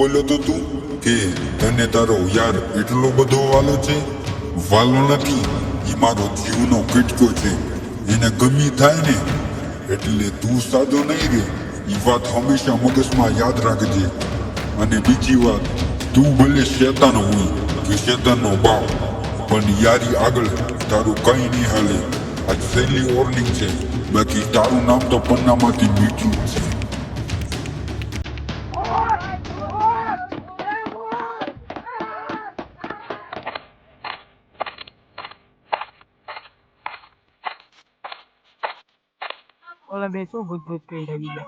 બોલ્યો તો તું કે તને તારો યાર એટલો બધો વાલો છે? વાલો નથી, એ મારો જીવનો કટકો છે. એને ગમી થાય ને એટલે તું સાદો નહીં રે. એ વાત હંમેશા મગજમાં યાદ રાખજે. અને બીજી વાત, તું ભલે શેતાન હોય કે શેતાનનો બાપ, પણ યારી આગળ તારું કઈ નહીં હાલે. આ છેલ્લી વોર્નિંગ છે. બાકી તારું નામ તો પન્નામાંથી મીઠું છે. ઓલા બે શું ભૂત ભૂત કરી રહી છે?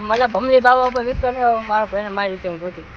મને ભમરી બાબા ઉપર વિશ્વાસ નહીં, મારા ભાઈને મારી રીતે હું જોતી.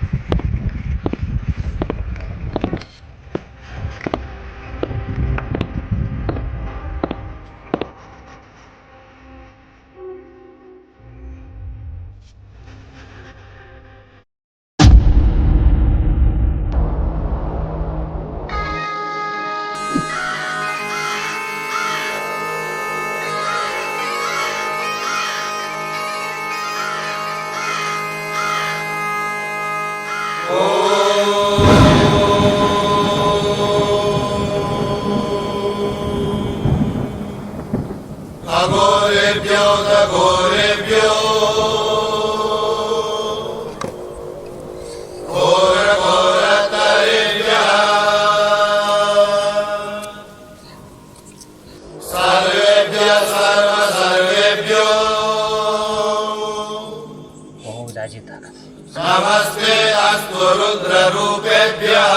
नमस्ते अस्तु रुद्ररूपेभ्यः।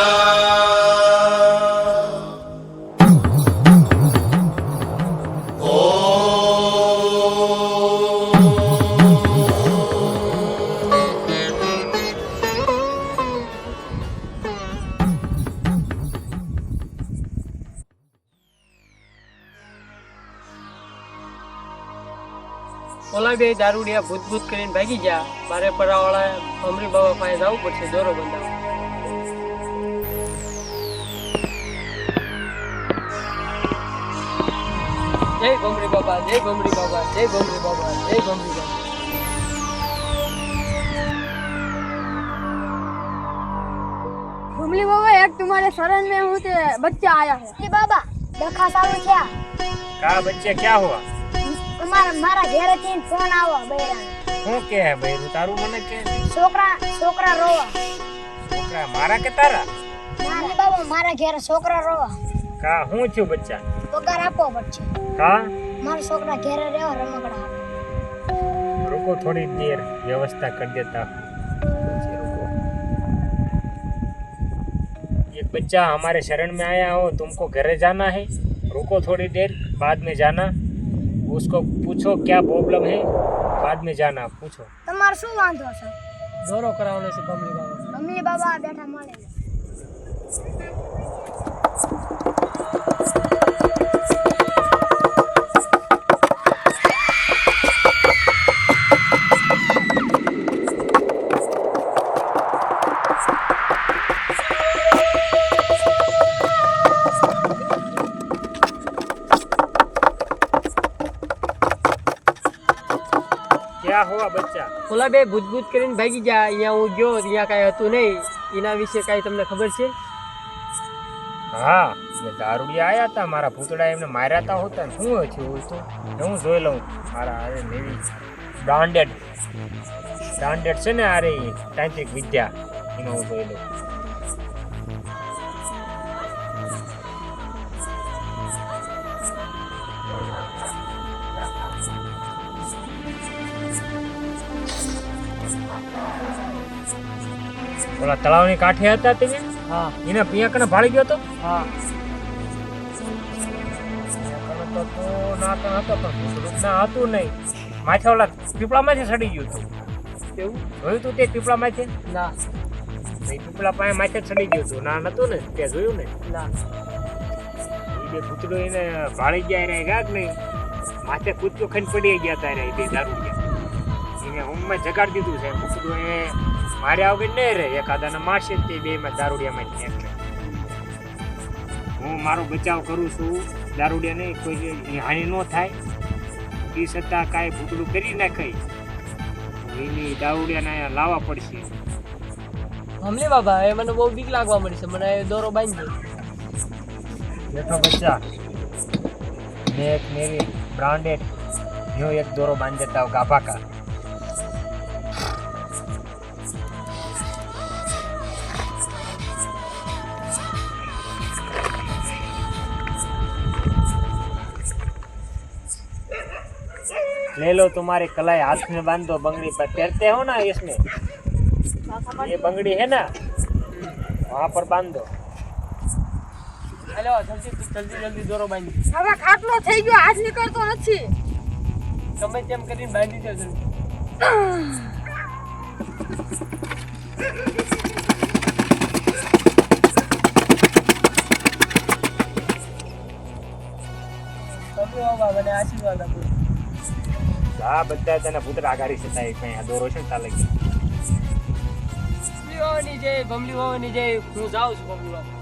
ઓલા બે દારૂડિયા ભૂત ભૂત કરીને ભાગી ગયા. મારે પરાવાળા ભમરી બાબા પાસે જવું પડશે દોરો બંધાવ. જય ભમરી બાબા, જય ભમરી બાબા, જય ભમરી બાબા, જય ભમરી બાબા. भूमली बाबा, एक तुम्हारे शरण में हूँ तो बच्चा आया है. बाबा देखा सालू क्या का बच्चे क्या हुआ? मारा घेरे थी फोन आवा बेरा શું કે હે ભાઈ? તારું મને કે છોકરા રોવા. છોકરા મારા કે તારા? નાની બાબા મારા ઘેરે છોકરા રોવા. કા હું છું બચ્ચા? પગાર આપવો પડશે. કા મારા છોકરા ઘેરે રહેવા રમકડા આપે. रुको थोड़ी देर व्यवस्था कर देता हूँ. रुको. एक बच्चा हमारे शरण में आया हो, तुमको घरे जाना है. रुको थोड़ी देर, बाद में जाना. उसको पूछो क्या प्रॉब्लम है, बाद में जाना. पूछो તમાર શું વાંધો છે? દોરો કરાવવાનો છે ભમરી બાબા. ભમલી બાબા બેઠા મળે. क्या हुआ बच्चा? ઓલા બે ભૂત ભૂત કરીને ભાગી ગયા. અહીંયા હું ગયો, અહીંયા કાંઈ હતું નહીં. એના વિશે કાંઈ તમને ખબર છે? હા, એ દારૂડિયા આયા હતા, મારા ભૂતડા એમને માર્યા હતા હોતા ને શું થયું તો હું જોઈ લઉં. મારા અરે નવી બ્રાન્ડેડ છે ને અરે તાંત્રિક વિદ્યા, એમાં હું જોઈ લઉં. ઓલા તળાવની કાંઠે હતા તમે? હા એને પિયા કને ભાળી ગયો તો? હા. ના તો હતો પણ ના હતું નહીં. માથે ઓલા પીપળામાંથી સડી ગયું હતું. એવું જોયું તું તે પીપળામાંથી? ના એ પીપળા પાસે માથે ચડી ગયું હતું. ના નતું ને તે જોયું ને? ના. એ બે ભૂતડો એને ભાળી ગયા રે ગાગ નહીં, માથે કૂદકો ખાઈને પડી ગયા હતા રે એ બે દારૂડિયા. એને ઊંઘમાં જગાડી દીધું છે. ભૂતડો એ માર્યા વગર નહીં રે, એકાદાને મારશે તે બે માં દારૂડિયામાં એટલે હું મારો બચાવ કરું છું. દારૂડિયાને કોઈ હાનિ ન થાય એ છતાં કાંઈ ભૂતળું કરી નાખાય એની દારૂડિયાને અહીંયા લાવવા પડશે. ભમલી બાબા એ મને બહુ બીક લાગવા મળી છે, મને એ દોરો બાંધી દો. બેઠો બચ્ચા, મેં એક મેરી બ્રાન્ડેડ ન્યૂ એક દોરો બાંધી દેતા હું ગાભા કા. ले लो तुम्हारी कलाई हाथ में बांध दो, बंगड़ी पर तैरते हो ना इसमें, ये बंगड़ी है ना वहाँ पर बांध दो. હેલો જલ્દી દોરો બાંધી હવે ખાટલો થઈ ગયો, હાથ નીકળતો નથી. ગમે તેમ કરીને બાંધી દો જલ્દી. ભમલી બાબા મને આશીર્વાદ આપો. હા બધા તને પુત્ર આઘારી છે તાઈ કઈ આ દોરો છે ને ચાલે ગયો. ભમલી બાબાની જય, ભમલી બાબાની જય. હું જાઉં છું ભમલી બાબા.